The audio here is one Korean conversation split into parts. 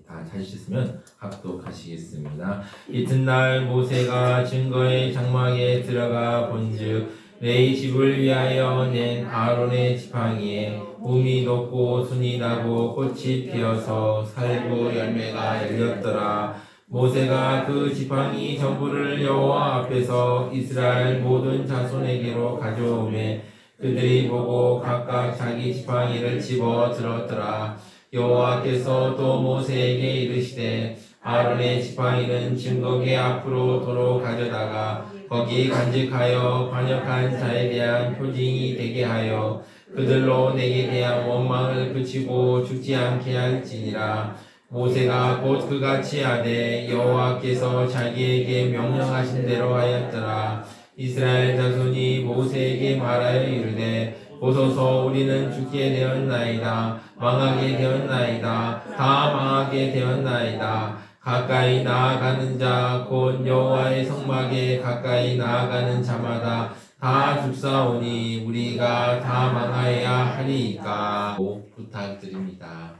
다 찾으셨으면 합독하시겠습니다. 이튿날 모세가 증거의 장막에 들어가 본즉 레위 집을 위하여 낸 아론의 지팡이에 움이 돋고 순이 나고 꽃이 피어서 살구 열매가 열렸더라. 모세가 그 지팡이 전부를 여호와 앞에서 이스라엘 모든 자손에게로 가져오매 그들이 보고 각각 자기 지팡이를 집어 들었더라. 여호와께서 또 모세에게 이르시되 아론의 지팡이는 증거궤 앞으로 도로 가져다가 거기 간직하여 반역한 자에 대한 표징이 되게 하여 그들로 내게 대한 원망을 그치고 죽지 않게 할지니라. 모세가 곧 그같이 하되 여호와께서 자기에게 명령하신 대로 하였더라. 이스라엘 자손이 모세에게 말하여 이르되 보소서 우리는 죽게 되었나이다. 망하게 되었나이다. 다 망하게 되었나이다. 가까이 나아가는 자 곧 여호와의 성막에 가까이 나아가는 자마다 다 죽사오니 우리가 다 망하여야 하리이까 부탁드립니다.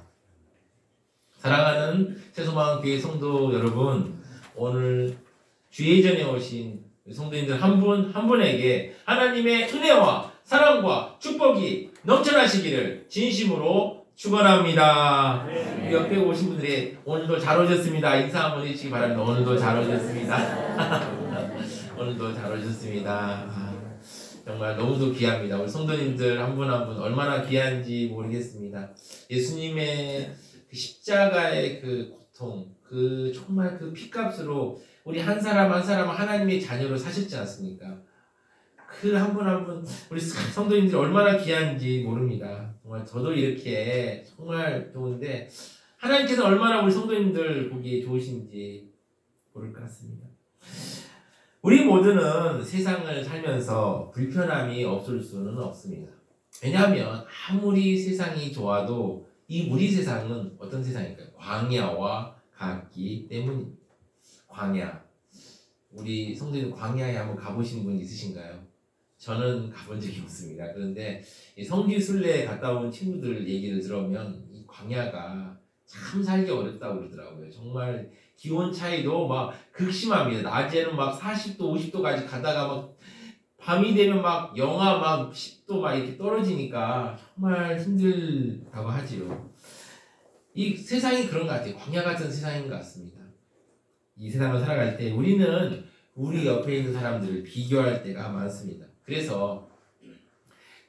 사랑하는 새소망교회 성도 여러분, 오늘 주예전에 오신 성도님들 한 분 한 분에게 하나님의 은혜와 사랑과 축복이 넘쳐나시기를 진심으로 축원합니다. 네. 옆에 오신 분들이 오늘도 잘 오셨습니다. 인사 한번 해주시기 바랍니다. 오늘도 잘 오셨습니다. 오늘도 잘 오셨습니다. 정말 너무도 귀합니다. 우리 성도님들 한 분 한 분 얼마나 귀한지 모르겠습니다. 예수님의 그 십자가의 그 고통, 그 정말 그 피값으로 우리 한 사람 한 사람 하나님의 자녀로 사셨지 않습니까? 그 한 분 한 분 우리 성도님들이 얼마나 귀한지 모릅니다. 정말 저도 이렇게 정말 좋은데 하나님께서 얼마나 우리 성도님들 보기에 좋으신지 모를 것 같습니다. 우리 모두는 세상을 살면서 불편함이 없을 수는 없습니다. 왜냐하면 아무리 세상이 좋아도 이 우리 세상은 어떤 세상일까요? 광야와 같기 때문입니다. 광야. 우리 성도님 광야에 한번 가보신 분 있으신가요? 저는 가본 적이 없습니다. 그런데 성지 순례에 갔다 온 친구들 얘기를 들으면 이 광야가 참 살기 어렵다고 그러더라고요. 정말 기온 차이도 막 극심합니다. 낮에는 막 40도, 50도까지 가다가 막 밤이 되면 막 영하 막 10도 막 이렇게 떨어지니까 정말 힘들다고 하지요. 이 세상이 그런 것 같아요. 광야 같은 세상인 것 같습니다. 이 세상을 살아갈 때 우리는 우리 옆에 있는 사람들을 비교할 때가 많습니다. 그래서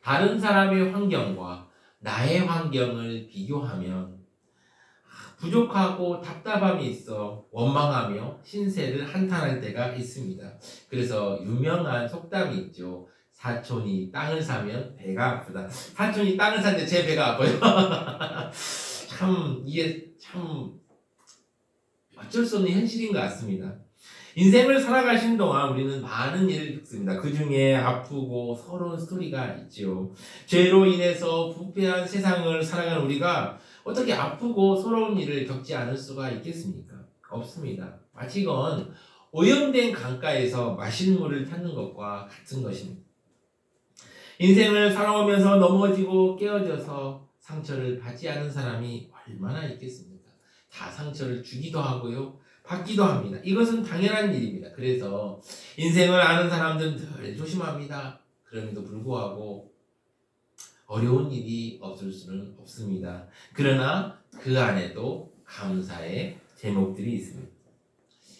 다른 사람의 환경과 나의 환경을 비교하면 부족하고 답답함이 있어 원망하며 신세를 한탄할 때가 있습니다. 그래서 유명한 속담이 있죠. 사촌이 땅을 사면 배가 아프다. 사촌이 땅을 샀는데 제 배가 아파요. 참 이게 참 어쩔 수 없는 현실인 것 같습니다. 인생을 살아가신 동안 우리는 많은 일을 겪습니다. 그 중에 아프고 서러운 스토리가 있죠. 죄로 인해서 부패한 세상을 살아가는 우리가 어떻게 아프고 서러운 일을 겪지 않을 수가 있겠습니까? 없습니다. 마치 이건 오염된 강가에서 마실 물을 찾는 것과 같은 것입니다. 인생을 살아오면서 넘어지고 깨어져서 상처를 받지 않은 사람이 얼마나 있겠습니까? 다 상처를 주기도 하고요. 받기도 합니다. 이것은 당연한 일입니다. 그래서 인생을 아는 사람들은 늘 조심합니다. 그럼에도 불구하고 어려운 일이 없을 수는 없습니다. 그러나 그 안에도 감사의 제목들이 있습니다.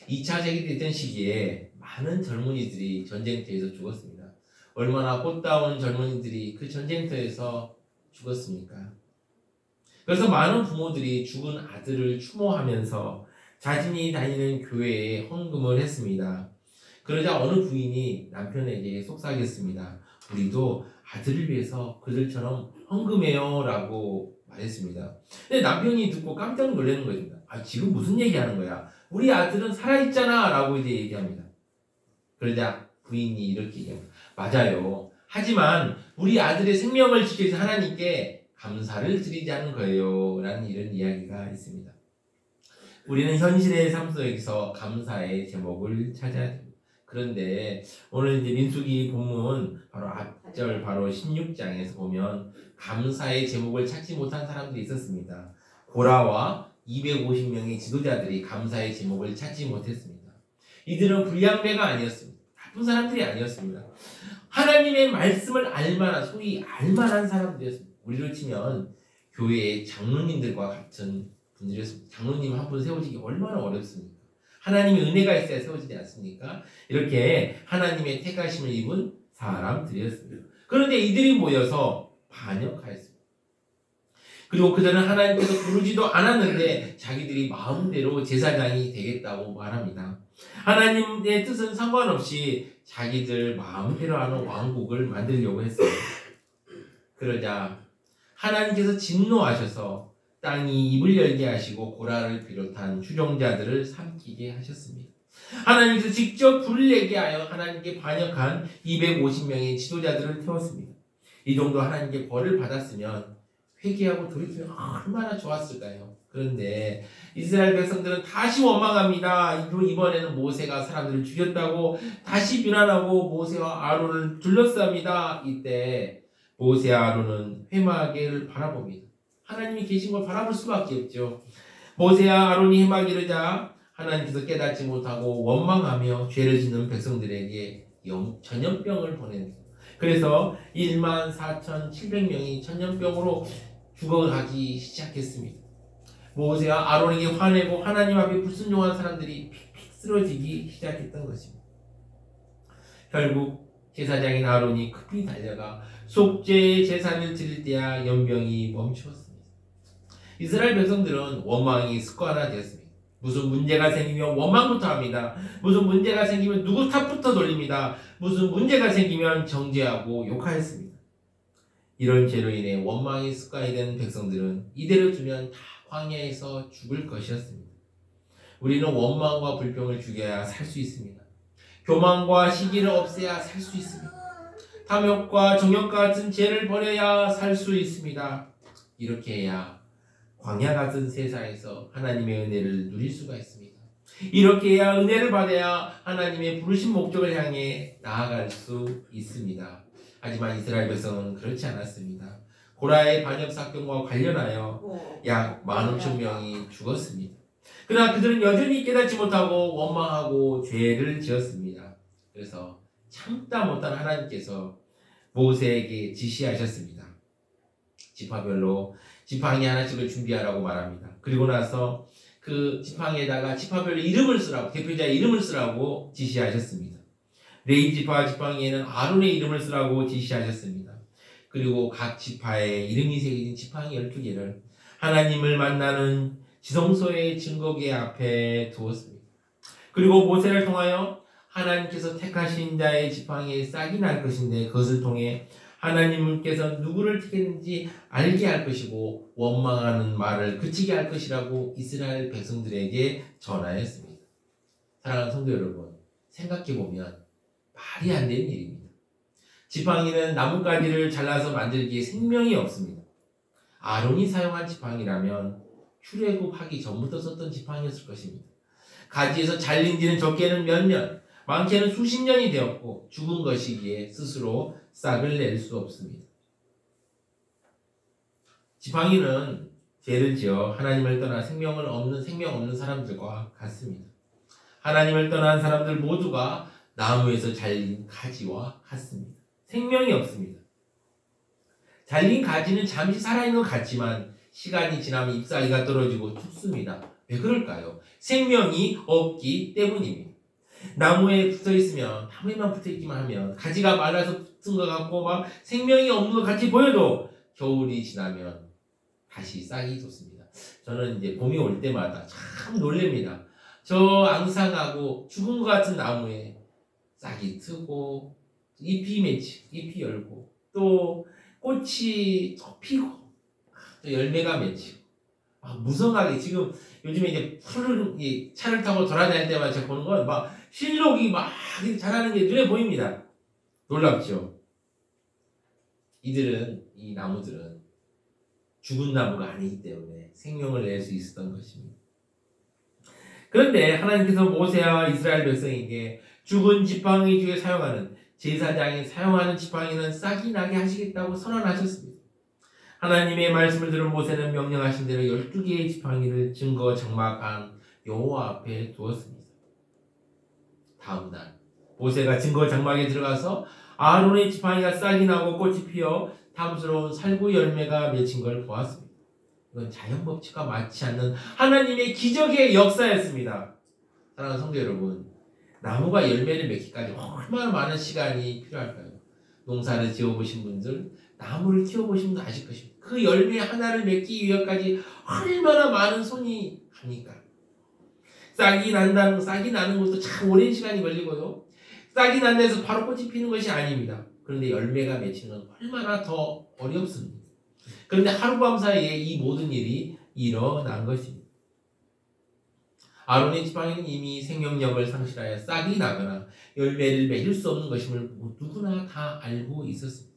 2차 세계대전 시기에 많은 젊은이들이 전쟁터에서 죽었습니다. 얼마나 꽃다운 젊은이들이 그 전쟁터에서 죽었습니까? 그래서 많은 부모들이 죽은 아들을 추모하면서 자신이 다니는 교회에 헌금을 했습니다. 그러자 어느 부인이 남편에게 속삭였습니다. 우리도 아들을 위해서 그들처럼 헌금해요 라고 말했습니다. 근데 남편이 듣고 깜짝 놀라는 것입니다. 지금 무슨 얘기하는 거야? 우리 아들은 살아있잖아 라고 이제 얘기합니다. 그러자 부인이 이렇게 얘기합니다. 맞아요. 하지만 우리 아들의 생명을 지켜주신 하나님께 감사를 드리자는 거예요 라는 이런 이야기가 있습니다. 우리는 현실의 삶 속에서 감사의 제목을 찾아야 됩니다. 그런데 오늘 이제 민수기 본문 바로 앞절 바로 16장에서 보면 감사의 제목을 찾지 못한 사람들이 있었습니다. 고라와 250명의 지도자들이 감사의 제목을 찾지 못했습니다. 이들은 불량배가 아니었습니다. 나쁜 사람들이 아니었습니다. 하나님의 말씀을 알만한, 소위 알만한 사람들이었습니다. 우리로 치면 교회의 장로님들과 같은 분들이었습니다. 장로님 한 분 세워지기 얼마나 어렵습니까? 하나님의 은혜가 있어야 세워지지 않습니까? 이렇게 하나님의 택하심을 입은 사람들이었습니다. 그런데 이들이 모여서 반역하였습니다. 그리고 그들은 하나님께서 부르지도 않았는데 자기들이 마음대로 제사장이 되겠다고 말합니다. 하나님의 뜻은 상관없이 자기들 마음대로 하는 왕국을 만들려고 했어요. 그러자 하나님께서 진노하셔서 땅이 입을 열게 하시고 고라를 비롯한 추종자들을 삼키게 하셨습니다. 하나님께서 직접 불을 내게 하여 하나님께 반역한 250명의 지도자들을 태웠습니다. 이 정도 하나님께 벌을 받았으면 회개하고 돌이키면 얼마나 좋았을까요? 그런데 이스라엘 백성들은 다시 원망합니다. 이번에는 모세가 사람들을 죽였다고 다시 비난하고 모세와 아론을 둘러쌉니다. 이때 모세와 아론은 회막을 바라봅니다. 하나님이 계신 걸 바라볼 수밖에 없죠. 모세와 아론이 회막에 이르자 하나님께서 깨닫지 못하고 원망하며 죄를 짓는 백성들에게 전염병을 보냅니다. 그래서 14,700명이 전염병으로 죽어가기 시작했습니다. 모세와 아론에게 화내고 하나님 앞에 불순종한 사람들이 픽픽 쓰러지기 시작했던 것입니다. 결국 제사장인 아론이 급히 달려가 속죄 제사를 드릴 때야 연병이 멈추었습니다. 이스라엘 백성들은 원망이 습관화되었습니다. 무슨 문제가 생기면 원망부터 합니다. 무슨 문제가 생기면 누구 탓부터 돌립니다. 무슨 문제가 생기면 정죄하고 욕하였습니다. 이런 죄로 인해 원망이 습관이 된 백성들은 이대로 두면 다 광야에서 죽을 것이었습니다. 우리는 원망과 불평을 죽여야 살 수 있습니다. 교만과 시기를 없애야 살 수 있습니다. 탐욕과 정욕과 같은 죄를 버려야 살 수 있습니다. 이렇게 해야 광야 같은 세상에서 하나님의 은혜를 누릴 수가 있습니다. 이렇게 해야 은혜를 받아야 하나님의 부르신 목적을 향해 나아갈 수 있습니다. 하지만 이스라엘 백성은 그렇지 않았습니다. 고라의 반역 사건과 관련하여 약 15,000명이 죽었습니다. 그러나 그들은 여전히 깨닫지 못하고 원망하고 죄를 지었습니다. 그래서 참다 못한 하나님께서 모세에게 지시하셨습니다. 지파별로 지팡이 하나씩을 준비하라고 말합니다. 그리고 나서 그 지팡이에다가 지파별로 이름을 쓰라고, 대표자의 이름을 쓰라고 지시하셨습니다. 레위 지파 지팡이에는 아론의 이름을 쓰라고 지시하셨습니다. 그리고 각 지파의 이름이 새겨진 지팡이 12개를 하나님을 만나는 지성소의 증거궤 앞에 두었습니다. 그리고 모세를 통하여 하나님께서 택하신 자의 지팡이에 싹이 날 것인데 그것을 통해 하나님께서 누구를 택했는지 알게 할 것이고 원망하는 말을 그치게 할 것이라고 이스라엘 백성들에게 전하였습니다. 사랑하는 성도 여러분, 생각해보면 말이 안 되는 일입니다. 지팡이는 나뭇가지를 잘라서 만들기에 생명이 없습니다. 아론이 사용한 지팡이라면 출애굽하기 전부터 썼던 지팡이였을 것입니다. 가지에서 잘린 지는 적게는 몇 년, 많게는 수십 년이 되었고 죽은 것이기에 스스로 싹을 낼 수 없습니다. 지팡이는 죄를 지어 하나님을 떠나 생명 없는 사람들과 같습니다. 하나님을 떠난 사람들 모두가 나무에서 잘린 가지와 같습니다. 생명이 없습니다. 잘린 가지는 잠시 살아있는 것 같지만 시간이 지나면 잎사귀가 떨어지고 죽습니다. 왜 그럴까요? 생명이 없기 때문입니다. 나무에 붙어있으면, 나무에만 붙어있기만 하면 가지가 말라서 붙은 것 같고 막 생명이 없는 것 같이 보여도 겨울이 지나면 다시 싹이 돋습니다. 저는 이제 봄이 올 때마다 참 놀랍니다. 저 앙상하고 죽은 것 같은 나무에 싹이 트고 잎이 열고 또 꽃이 피고 또 열매가 맺히고 무성하게 지금 요즘에 이제 차를 타고 돌아다닐 때마다 제가 보는 건 막 실록이 막 자라는 게 눈에 보입니다. 놀랍죠? 이 나무들은 죽은 나무가 아니기 때문에 생명을 낼 수 있었던 것입니다. 그런데 하나님께서 모세와 이스라엘 백성에게 죽은 지팡이 중에 사용하는 제사장이 사용하는 지팡이는 싹이 나게 하시겠다고 선언하셨습니다. 하나님의 말씀을 들은 모세는 명령하신 대로 12개의 지팡이를 증거 장막한 여호와 앞에 두었습니다. 다음 날 모세가 증거 장막에 들어가서 아론의 지팡이가 싹이 나고 꽃이 피어 탐스러운 살구 열매가 맺힌 걸 보았습니다. 이건 자연 법칙과 맞지 않는 하나님의 기적의 역사였습니다. 사랑하는 성도 여러분, 나무가 열매를 맺기까지 얼마나 많은 시간이 필요할까요? 농사를 지어보신 분들, 나무를 키워보신 분들 아실 것입니다. 그 열매 하나를 맺기 위해까지 얼마나 많은 손이 갑니까? 싹이 나는 것도 참 오랜 시간이 걸리고요. 싹이 난 데서 바로 꽃이 피는 것이 아닙니다. 그런데 열매가 맺히는 건 얼마나 더 어렵습니다. 그런데 하룻밤 사이에 이 모든 일이 일어난 것입니다. 아론의 지팡이는 이미 생명력을 상실하여 싹이 나거나 열매를 맺을 수 없는 것임을 누구나 다 알고 있었습니다.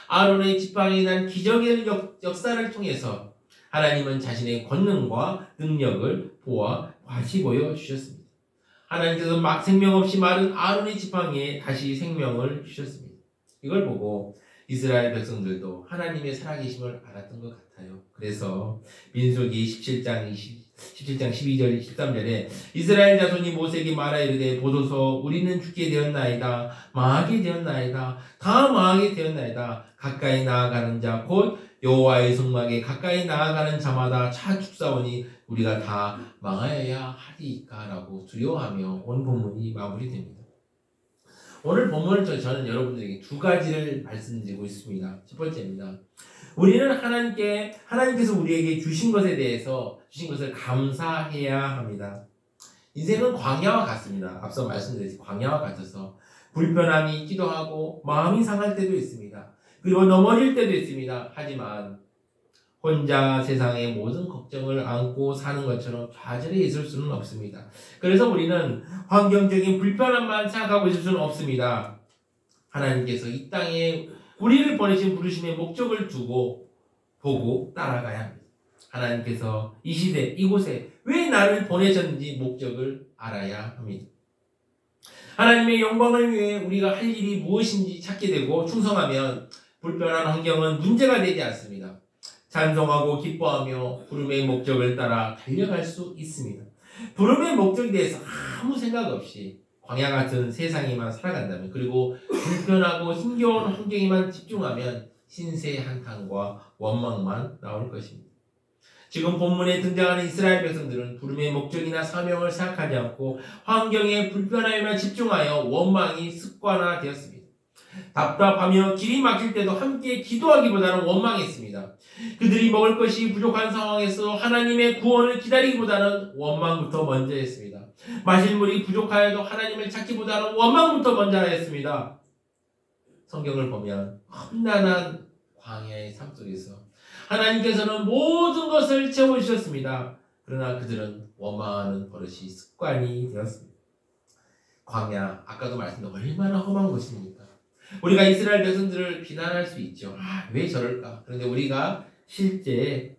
아론의 지팡이에 난 기적의 역사를 통해서 하나님은 자신의 권능과 능력을 보아 다시 보여주셨습니다. 하나님께서 막 생명 없이 마른 아론의 지팡이에 다시 생명을 주셨습니다. 이걸 보고 이스라엘 백성들도 하나님의 살아계심을 알았던 것 같아요. 그래서 민수기 17장 12절 13절에 이스라엘 자손이 모세에게 말하 이르되 보소서 우리는 죽게 되었나이다. 망하게 되었나이다. 다 망하게 되었나이다. 가까이 나아가는 자 곧 여호와의 성막에 가까이 나아가는 자마다 차 축사오니 우리가 다 망하여야 하리까라고 두려워하며 온 본문이 마무리됩니다. 오늘 본문을 저는 여러분들에게 두 가지를 말씀드리고 있습니다. 첫 번째입니다. 우리는 하나님께서 우리에게 주신 것에 대해서 주신 것을 감사해야 합니다. 인생은 광야와 같습니다. 앞서 말씀드렸듯이 광야와 같아서 불편함이 있기도 하고 마음이 상할 때도 있습니다. 그리고 넘어질 때도 있습니다. 하지만 혼자 세상의 모든 걱정을 안고 사는 것처럼 좌절해 있을 수는 없습니다. 그래서 우리는 환경적인 불편함만 생각하고 있을 수는 없습니다. 하나님께서 이 땅에 우리를 보내신 부르심의 목적을 두고 보고 따라가야 합니다. 하나님께서 이 시대 이곳에 왜 나를 보내셨는지 목적을 알아야 합니다. 하나님의 영광을 위해 우리가 할 일이 무엇인지 찾게 되고 충성하면 불편한 환경은 문제가 되지 않습니다. 찬송하고 기뻐하며 부름의 목적을 따라 달려갈 수 있습니다. 부름의 목적에 대해서 아무 생각 없이 광야 같은 세상에만 살아간다면, 그리고 불편하고 힘겨운 환경에만 집중하면 신세 한탄과 원망만 나올 것입니다. 지금 본문에 등장하는 이스라엘 백성들은 부름의 목적이나 사명을 생각하지 않고 환경의 불편함에만 집중하여 원망이 습관화되었습니다. 답답하며 길이 막힐 때도 함께 기도하기보다는 원망했습니다. 그들이 먹을 것이 부족한 상황에서 하나님의 구원을 기다리기보다는 원망부터 먼저 했습니다. 마실 물이 부족하여도 하나님을 찾기보다는 원망부터 먼저 하였습니다. 성경을 보면 험난한 광야의 삶 속에서 하나님께서는 모든 것을 채워주셨습니다. 그러나 그들은 원망하는 버릇이 습관이 되었습니다. 광야, 아까도 말씀드린 얼마나 험한 것입니까? 우리가 이스라엘 백성들을 비난할 수 있죠. 왜 저럴까? 그런데 우리가 실제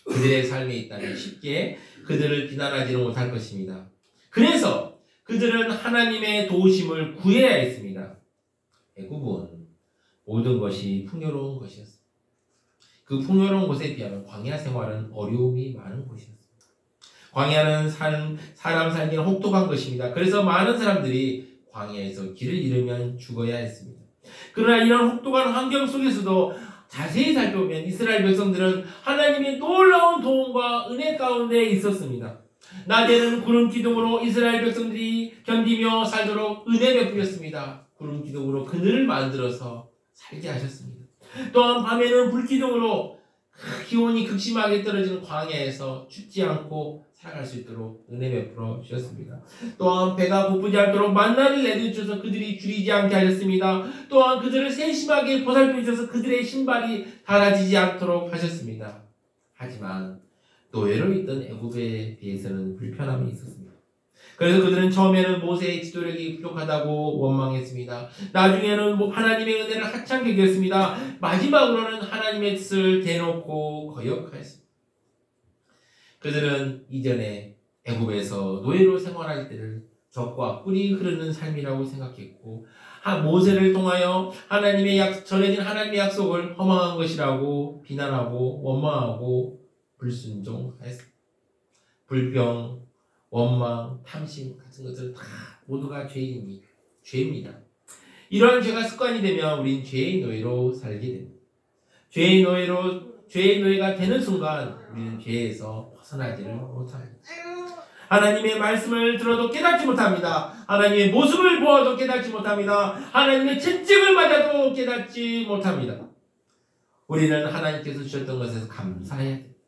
그들의 삶에 있다면 쉽게 그들을 비난하지는 못할 것입니다. 그래서 그들은 하나님의 도우심을 구해야 했습니다. 애굽은 모든 것이 풍요로운 것이었습니다. 그 풍요로운 곳에 비하면 광야 생활은 어려움이 많은 곳이었습니다. 광야는 사람 살기는 혹독한 것입니다. 그래서 많은 사람들이 광야에서 길을 잃으면 죽어야 했습니다. 그러나 이런 혹독한 환경 속에서도 자세히 살펴보면 이스라엘 백성들은 하나님의 놀라운 도움과 은혜 가운데 있었습니다. 낮에는 구름 기둥으로 이스라엘 백성들이 견디며 살도록 은혜 베풀었습니다. 구름 기둥으로 그늘을 만들어서 살게 하셨습니다. 또한 밤에는 불 기둥으로 기온이 극심하게 떨어지는 광야에서 춥지 않고 살아갈 수 있도록 은혜 베풀어 주셨습니다. 또한 배가 고프지 않도록 만나를 내려주셔서 그들이 줄이지 않게 하셨습니다. 또한 그들을 세심하게 보살펴 주셔서 그들의 신발이 닳아지지 않도록 하셨습니다. 하지만 노예로 있던 애굽에 비해서는 불편함이 있었습니다. 그래서 그들은 처음에는 모세의 지도력이 부족하다고 원망했습니다. 나중에는 하나님의 은혜를 하찮게 여겼습니다. 마지막으로는 하나님의 뜻을 대놓고 거역하였습니다. 그들은 이전에 애굽에서 노예로 생활할 때를 적과 꿀이 흐르는 삶이라고 생각했고 모세를 통하여 전해진 하나님의 약속을 허망한 것이라고 비난하고 원망하고 불순종했습니다. 불평, 원망, 탐심 같은 것들은 다 모두가 죄입니다. 이러한 죄가 습관이 되면 우린 죄의 노예로 살게 됩니다. 죄의 노예가 되는 순간 우리는 죄에서 벗어나지를 못합니다. 하나님의 말씀을 들어도 깨닫지 못합니다. 하나님의 모습을 보아도 깨닫지 못합니다. 하나님의 채찍을 맞아도 깨닫지 못합니다. 우리는 하나님께서 주셨던 것에서 감사해야 됩니다.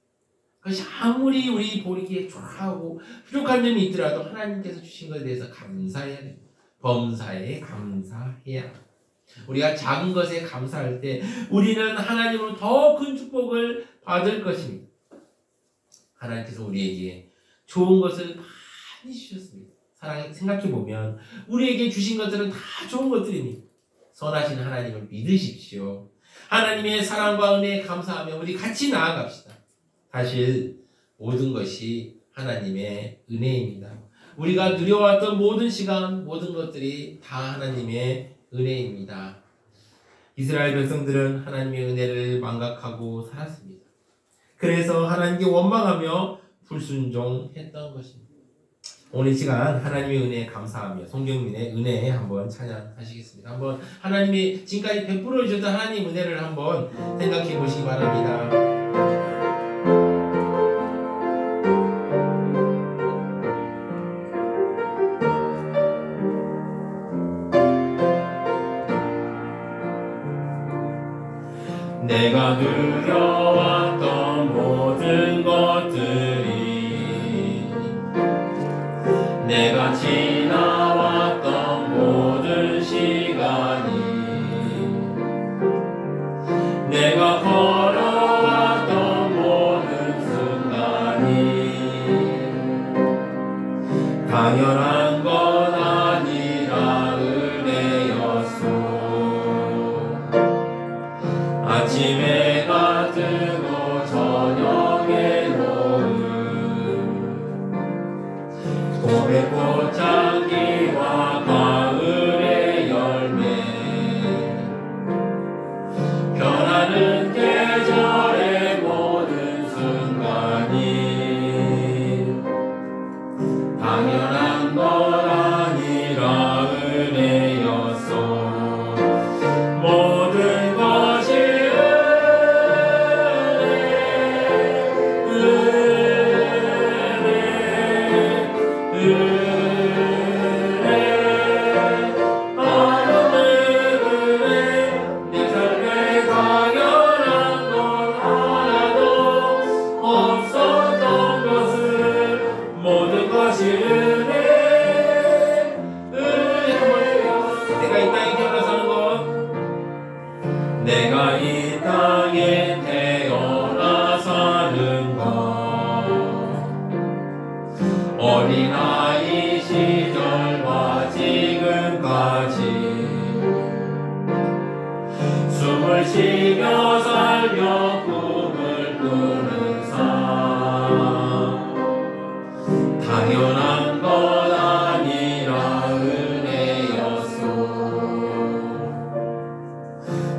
그것이 아무리 우리 보기에 초라하고 부족한 점이 있더라도 하나님께서 주신 것에 대해서 감사해야 됩니다. 범사에 감사해야 합니다. 우리가 작은 것에 감사할 때 우리는 하나님으로 더 큰 축복을 받을 것입니다. 하나님께서 우리에게 좋은 것을 많이 주셨습니다. 생각해보면 우리에게 주신 것들은 다 좋은 것들입니다. 선하신 하나님을 믿으십시오. 하나님의 사랑과 은혜에 감사하며 우리 같이 나아갑시다. 사실 모든 것이 하나님의 은혜입니다. 우리가 누려왔던 모든 시간, 모든 것들이 다 하나님의 은혜입니다. 이스라엘 백성들은 하나님의 은혜를 망각하고 살았습니다. 그래서 하나님께 원망하며 불순종했던 것입니다. 오늘 이 시간 하나님의 은혜에 감사하며 송경민의 은혜에 한번 찬양하시겠습니다. 한번 하나님이 지금까지 베풀어 주셨던 하나님의 은혜를 한번 생각해 보시기 바랍니다. 내가 누려왔던 모든 것들이 내가 지나왔던 모든 시간이 내가 걸어왔던 모든 순간이 당연한 것 아니라 은혜였소. 아침에가 뜨고 저녁에 노을 봄의 꽃향기와 가을의 열매 변하는 계절의 모든 순간이 당연한 것 아니라 은혜였소. 모든 것이 내가 이 땅에 태어나 사는 것 어린아이 시절과 지금까지 숨을 쉬며 살며 꿈을 꾸는 삶 당연한 것 아니라 은혜였소.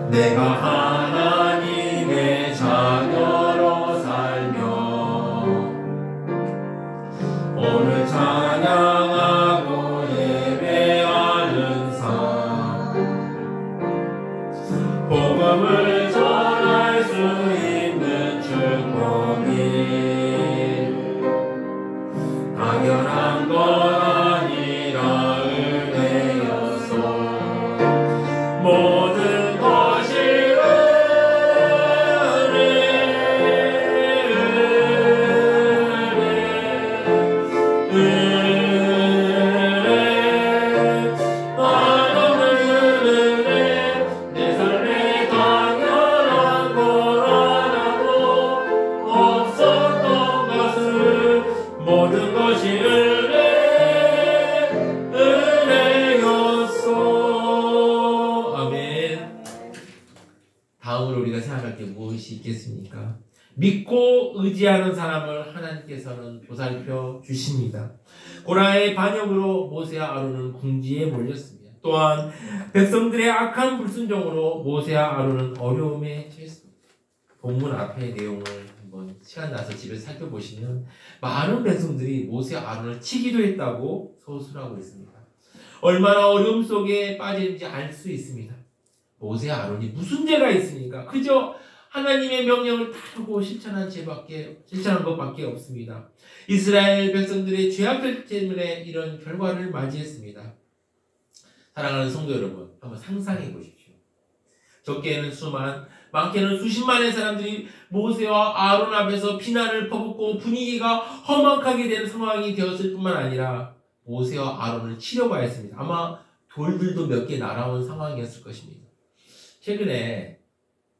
내가 하나님의 자녀로 살며 오늘 찬양하고 예배하는 삶 복음을 전할 수 있는 축복이 당연한 것 아니라 은혜였소. 모든 것이 내 삶에 당연한 걸 하나도 없었던 것은 모든 것이 은혜였소. 아멘. 다음으로 우리가 생각할 게 무엇이 있겠습니까? 믿고 의지하는 사람을 하나님께서는 보살펴 주십니다. 고라의 반역으로 모세와 아론은 궁지에 몰렸습니다. 또한 백성들의 악한 불순종으로 모세와 아론은 어려움에 처했습니다. 본문 앞의 내용을 한번 시간 나서 집에 살펴보시면 많은 백성들이 모세와 아론을 치기도 했다고 서술하고 있습니다. 얼마나 어려움 속에 빠지는지 알 수 있습니다. 모세와 아론이 무슨 죄가 있습니까? 그저 하나님의 명령을 따르고 실천한 것밖에 없습니다. 이스라엘 백성들의 죄악들 때문에 이런 결과를 맞이했습니다. 사랑하는 성도 여러분, 한번 상상해 보십시오. 적게는 수만, 많게는 수십만의 사람들이 모세와 아론 앞에서 비난을 퍼붓고 분위기가 험악하게 되는 상황이 되었을 뿐만 아니라 모세와 아론을 치려고 했습니다. 아마 돌들도 몇 개 날아온 상황이었을 것입니다. 최근에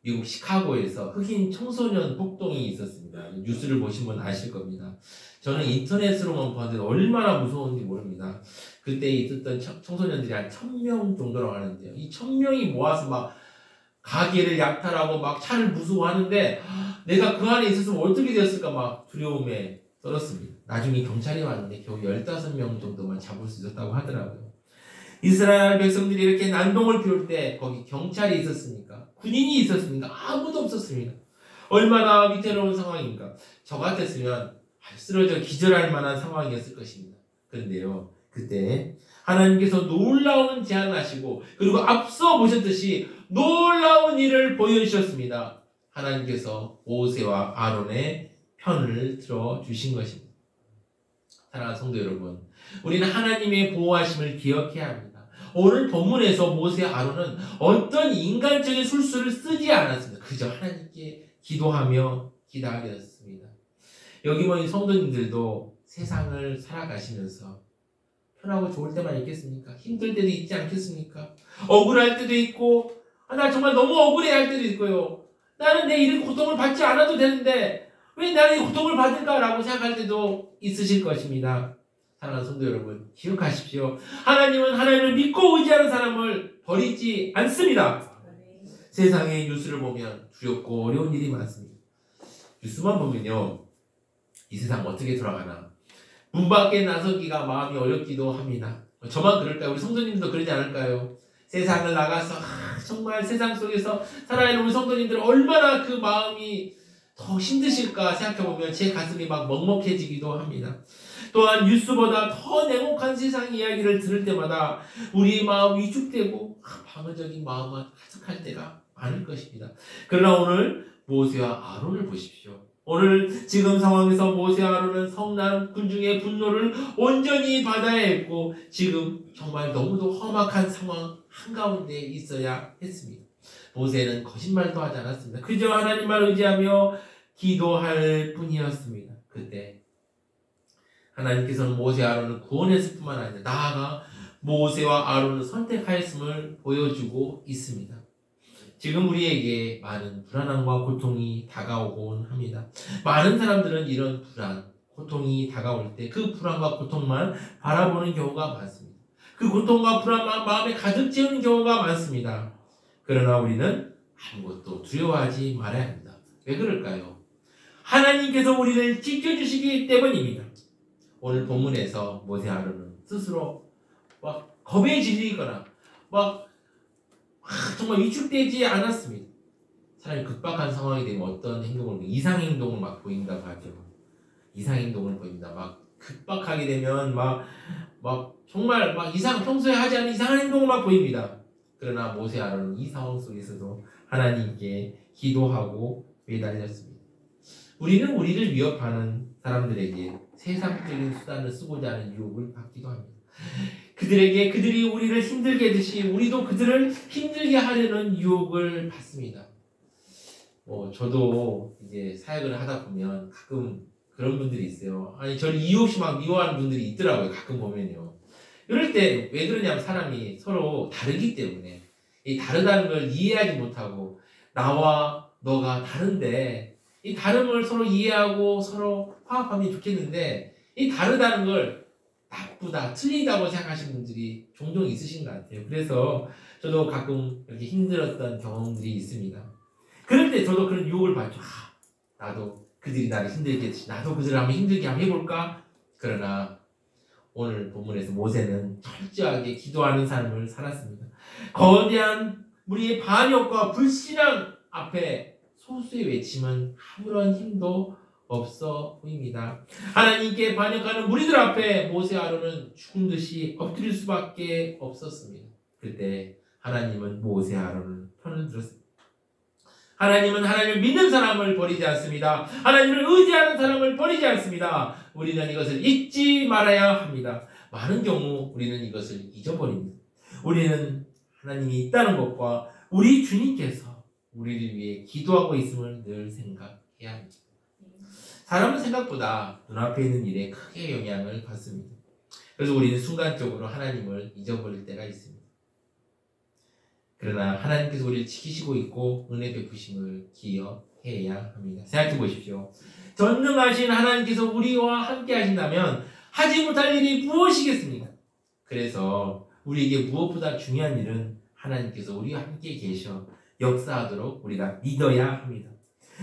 미국 시카고에서 흑인 청소년 폭동이 있었습니다. 뉴스를 보신 분 아실 겁니다. 저는 인터넷으로만 봤는데 얼마나 무서운지 모릅니다. 그때 있었던 청소년들이 한 1000명 정도라고 하는데요. 이 1000명이 모아서 막 가게를 약탈하고 막 차를 부수고하는데 내가 그 안에 있었으면 어떻게 되었을까 막 두려움에 떨었습니다. 나중에 경찰이 왔는데 겨우 15명 정도만 잡을 수 있었다고 하더라고요. 이스라엘 백성들이 이렇게 난동을 피울 때 거기 경찰이 있었습니까? 군인이 있었습니까? 아무도 없었습니다. 얼마나 위태로운 상황입니까? 저 같았으면 쓰러져 기절할 만한 상황이었을 것입니다. 그런데요, 그때 하나님께서 놀라운 제안을 하시고 그리고 앞서 보셨듯이 놀라운 일을 보여주셨습니다. 하나님께서 모세와 아론의 편을 들어주신 것입니다. 사랑하는 성도 여러분, 우리는 하나님의 보호하심을 기억해야 합니다. 오늘 본문에서 모세와 아론은 어떤 인간적인 술수를 쓰지 않았습니다. 그저 하나님께 기도하며 기다렸습니다. 여기 모인 성도님들도 세상을 살아가시면서 편하고 좋을 때만 있겠습니까? 힘들 때도 있지 않겠습니까? 억울할 때도 있고, 나 정말 너무 억울해 할 때도 있고요. 나는 내 이런 고통을 받지 않아도 되는데 왜 나는 이 고통을 받을까라고 생각할 때도 있으실 것입니다. 사랑하는 성도 여러분, 기억하십시오. 하나님은 하나님을 믿고 의지하는 사람을 버리지 않습니다. 세상의 뉴스를 보면 두렵고 어려운 일이 많습니다. 뉴스만 보면요, 이 세상 어떻게 돌아가나 문 밖에 나서기가 마음이 어렵기도 합니다. 저만 그럴까요? 우리 성도님도 그러지 않을까요? 세상을 나가서 정말 세상 속에서 살아있는 우리 성도님들 얼마나 그 마음이 더 힘드실까 생각해보면 제 가슴이 막 먹먹해지기도 합니다. 또한 뉴스보다 더 냉혹한 세상 이야기를 들을 때마다 우리 마음이 위축되고 방어적인 마음만 가득할 때가 많을 것입니다. 그러나 오늘 모세와 아론을 보십시오. 오늘 지금 상황에서 모세와 아론은 성난 군중의 분노를 온전히 받아야 했고 지금 정말 너무도 험악한 상황 한가운데 있어야 했습니다. 모세는 거짓말도 하지 않았습니다. 그저 하나님만 의지하며 기도할 뿐이었습니다. 그때 하나님께서는 모세와 아론을 구원했을 뿐만 아니라 나아가 모세와 아론을 선택하였음을 보여주고 있습니다. 지금 우리에게 많은 불안함과 고통이 다가오곤 합니다. 많은 사람들은 이런 불안, 고통이 다가올 때 그 불안과 고통만 바라보는 경우가 많습니다. 그 고통과 불안만 마음에 가득 채우는 경우가 많습니다. 그러나 우리는 아무것도 두려워하지 말아야 합니다. 왜 그럴까요? 하나님께서 우리를 지켜주시기 때문입니다. 오늘 본문에서 모세와 아론은 스스로 막 겁에 질리거나 막 정말 위축되지 않았습니다. 차라리 급박한 상황이 되면 어떤 행동을, 이상행동을 막 보인다고 하죠. 이상행동을 보인다. 막 급박하게 되면 막 정말 막 평소에 하지 않은 이상한 행동을 막 보입니다. 그러나 모세 아론은 이 상황 속에서도 하나님께 기도하고 매달렸습니다. 우리는 우리를 위협하는 사람들에게 세상적인 수단을 쓰고자 하는 유혹을 받기도 합니다. 그들이 우리를 힘들게 하듯이 우리도 그들을 힘들게 하려는 유혹을 받습니다. 저도 이제 사역을 하다 보면 가끔 그런 분들이 있어요. 아니, 저를 이유 없이 막 미워하는 분들이 있더라고요. 가끔 보면요. 이럴 때 왜 그러냐면 사람이 서로 다르기 때문에 이 다르다는 걸 이해하지 못하고 나와 너가 다른데 이 다름을 서로 이해하고 서로 화합하면 좋겠는데 이 다르다는 걸 나쁘다, 틀리다고 생각하시는 분들이 종종 있으신 것 같아요. 그래서 저도 가끔 이렇게 힘들었던 경험들이 있습니다. 그럴 때 저도 그런 유혹을 받죠. 나도 그들이 나를 힘들게 했지. 나도 그들을 한번 힘들게 한번 해볼까? 그러나 오늘 본문에서 모세는 철저하게 기도하는 삶을 살았습니다. 거대한 무리의 반역과 불신앙 앞에 소수의 외침은 아무런 힘도 없어 보입니다. 하나님께 반역하는 무리들 앞에 모세 아론은 죽은 듯이 엎드릴 수밖에 없었습니다. 그때 하나님은 모세 아론을 편을 들었습니다. 하나님은 하나님을 믿는 사람을 버리지 않습니다. 하나님을 의지하는 사람을 버리지 않습니다. 우리는 이것을 잊지 말아야 합니다. 많은 경우 우리는 이것을 잊어버립니다. 우리는 하나님이 있다는 것과 우리 주님께서 우리를 위해 기도하고 있음을 늘 생각해야 합니다. 사람은 생각보다 눈앞에 있는 일에 크게 영향을 받습니다. 그래서 우리는 순간적으로 하나님을 잊어버릴 때가 있습니다. 그러나 하나님께서 우리를 지키시고 있고 은혜 베푸심을 기억해야 합니다. 생각해 보십시오. 전능하신 하나님께서 우리와 함께 하신다면 하지 못할 일이 무엇이겠습니까? 그래서 우리에게 무엇보다 중요한 일은 하나님께서 우리와 함께 계셔 역사하도록 우리가 믿어야 합니다.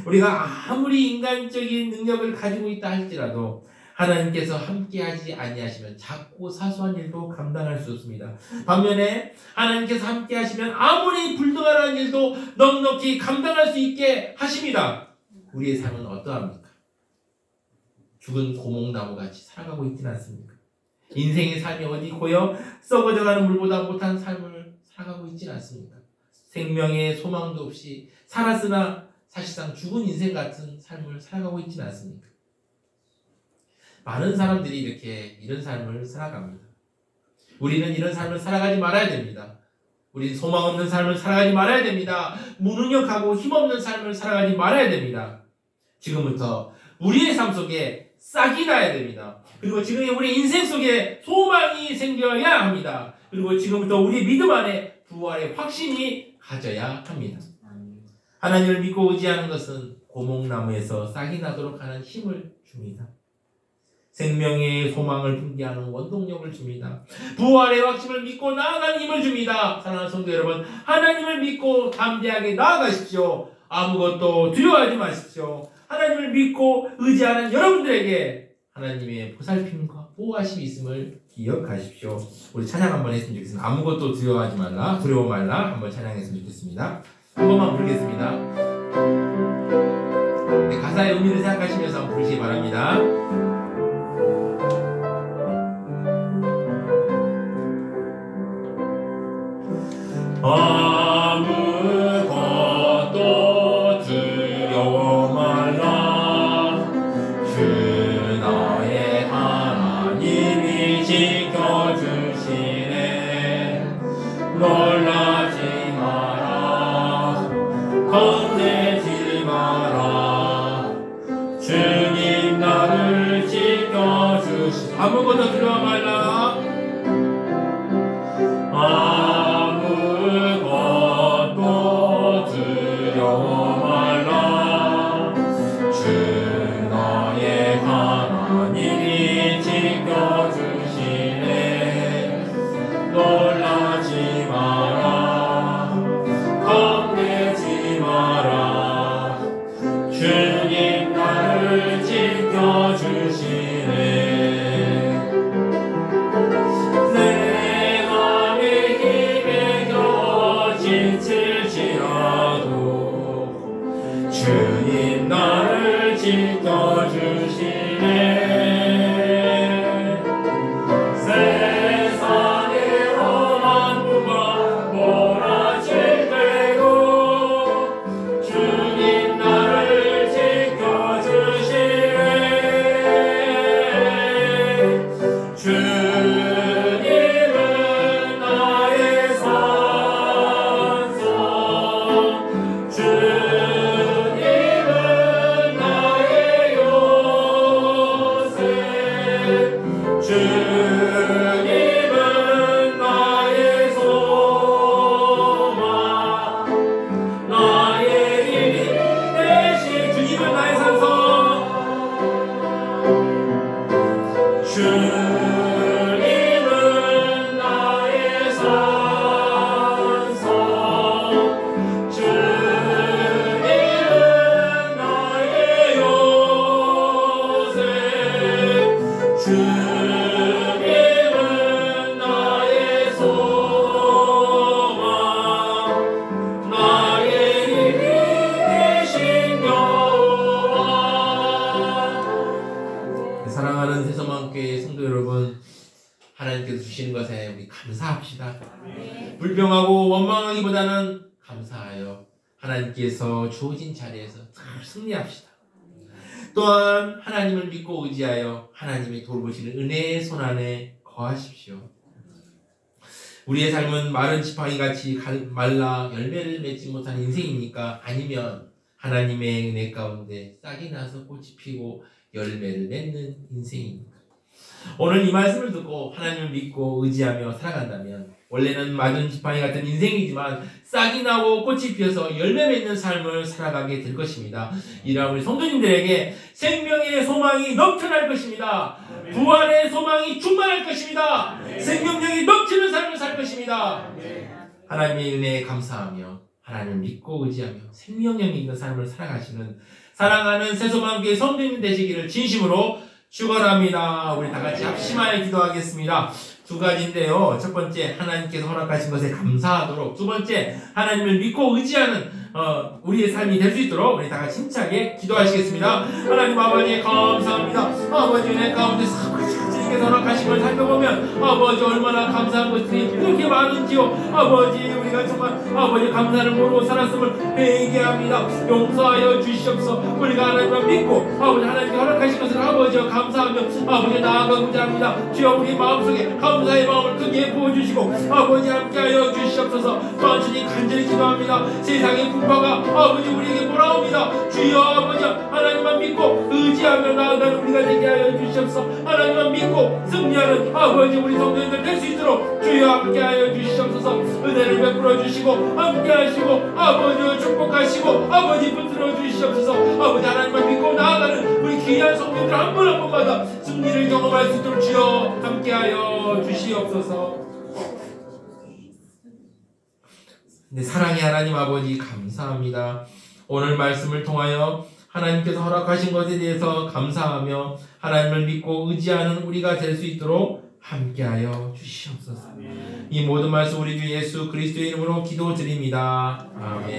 우리가 아무리 인간적인 능력을 가지고 있다 할지라도 하나님께서 함께하지 아니하시면 작고 사소한 일도 감당할 수 없습니다. 반면에 하나님께서 함께하시면 아무리 불가능한 일도 넉넉히 감당할 수 있게 하십니다. 우리의 삶은 어떠합니까? 죽은 고목나무같이 살아가고 있지는 않습니까? 인생의 삶이 어디 고여 썩어져가는 물보다 못한 삶을 살아가고 있지는 않습니까? 생명의 소망도 없이 살았으나 사실상 죽은 인생 같은 삶을 살아가고 있지는 않습니까? 많은 사람들이 이런 삶을 살아갑니다. 우리는 이런 삶을 살아가지 말아야 됩니다. 우리는 소망 없는 삶을 살아가지 말아야 됩니다. 무능력하고 힘없는 삶을 살아가지 말아야 됩니다. 지금부터 우리의 삶 속에 싹이 나야 됩니다. 그리고 지금 우리 인생 속에 소망이 생겨야 합니다. 그리고 지금부터 우리 믿음 안에 부활의 확신이 가져야 합니다. 하나님을 믿고 의지하는 것은 고목나무에서 싹이 나도록 하는 힘을 줍니다. 생명의 소망을 분기하는 원동력을 줍니다. 부활의 확신을 믿고 나아가는 힘을 줍니다. 사랑하는 성도 여러분, 하나님을 믿고 담대하게 나아가십시오. 아무것도 두려워하지 마십시오. 하나님을 믿고 의지하는 여러분들에게 하나님의 보살핌과 보호하심이 있음을 기억하십시오. 우리 찬양 한번 했으면 좋겠습니다. 아무것도 두려워하지 말라, 두려워 말라 한번 찬양했으면 좋겠습니다. 한 번만 부르겠습니다. 네, 가사의 의미를 생각하시면서 한번 부르시기 바랍니다. 아무것도 두려워 말라. 주 나의 하나님이 지켜주시네. 놀라지 마라. 겁내지 마라. 주님 나를 지켜주시네. 아무것도 두려워 말라. 아무것도 두려워 말라. 주 너의 하나님이 지켜주시네. 놀라지 마라. 겁내지 마라. 주님 나를 지켜주시네. 주님 나를 지켜주시네. 세상의 험한 무가 몰아칠 때고 주님 나를 지켜주시네. 주님은 나의 산성. 주님은 나의 소망, 나의 힘이 되신 주님은 나의 산성. 주님은 나의 산성. 주님은 나의 성도 여러분, 하나님께서 주시는 것에 우리 감사합시다. 불평하고 원망하기보다는 감사하여 하나님께서 주어진 자리에서 잘 승리합시다. 또한 하나님을 믿고 의지하여 하나님이 돌보시는 은혜의 손안에 거하십시오. 우리의 삶은 마른 지팡이같이 말라 열매를 맺지 못하는 인생입니까? 아니면 하나님의 은혜 가운데 싹이 나서 꽃이 피고 열매를 맺는 인생입니까? 오늘 이 말씀을 듣고 하나님을 믿고 의지하며 살아간다면 원래는 마른 지팡이 같은 인생이지만 싹이 나고 꽃이 피어서 열매 맺는 삶을 살아가게 될 것입니다. 이러한 우리 성도님들에게 생명의 소망이 넘쳐날 것입니다. 부활의 소망이 충만할 것입니다. 생명력이 넘치는 삶을 살 것입니다. 하나님의 은혜에 감사하며 하나님을 믿고 의지하며 생명력 있는 삶을 살아가시는 사랑하는 새소망교회 성도님 되시기를 진심으로 축원합니다. 우리 다 같이 합심하여 기도하겠습니다. 두 가지인데요. 첫 번째, 하나님께서 허락하신 것에 감사하도록. 두 번째, 하나님을 믿고 의지하는 우리의 삶이 될 수 있도록 우리 다 같이 힘차게 기도하시겠습니다. 하나님 아버지 감사합니다. 아버지 은혜 가운데 주님께서 허락하신 걸 살펴보면 아버지 얼마나 감사한 것들이 그렇게 많은지요. 아버지 우리가 정말 아버지 감사를 모르고 살았음을 회개합니다. 용서하여 주시옵소서. 우리가 하나님을 믿고 아버지 하나님께 허락하신 것을 아버지와 감사하며 아버지 나아가고자 합니다. 주여 우리 마음속에 감사의 마음을 크게 부어주시고 아버지 함께하여 주시옵소서. 또한 주님 간절히 기도합니다. 세상의 풍파가 아버지 우리에게 몰아옵니다. 주여 아버지 하나님만 믿고 의지하며 나아가는 우리가 되게 하여 주시옵소서. 하나님만 믿고 승리하는 아버지 우리 성도님들 될 수 있도록 주여 함께하여 주시옵소서. 은혜를 베풀어 주시고 함께하시고 아버지 축복하시고 아버지 붙들어 주시옵소서. 아버지 하나님만 믿고 나아가는 우리 귀한 성도님들 한 분 한 분마다 승리를 경험할 수 있도록 주여 함께하여 주시옵소서. 네, 사랑의 하나님 아버지 감사합니다. 오늘 말씀을 통하여 하나님께서 허락하신 것에 대해서 감사하며 하나님을 믿고 의지하는 우리가 될 수 있도록 함께하여 주시옵소서. 이 모든 말씀 우리 주 예수 그리스도의 이름으로 기도드립니다. 아멘.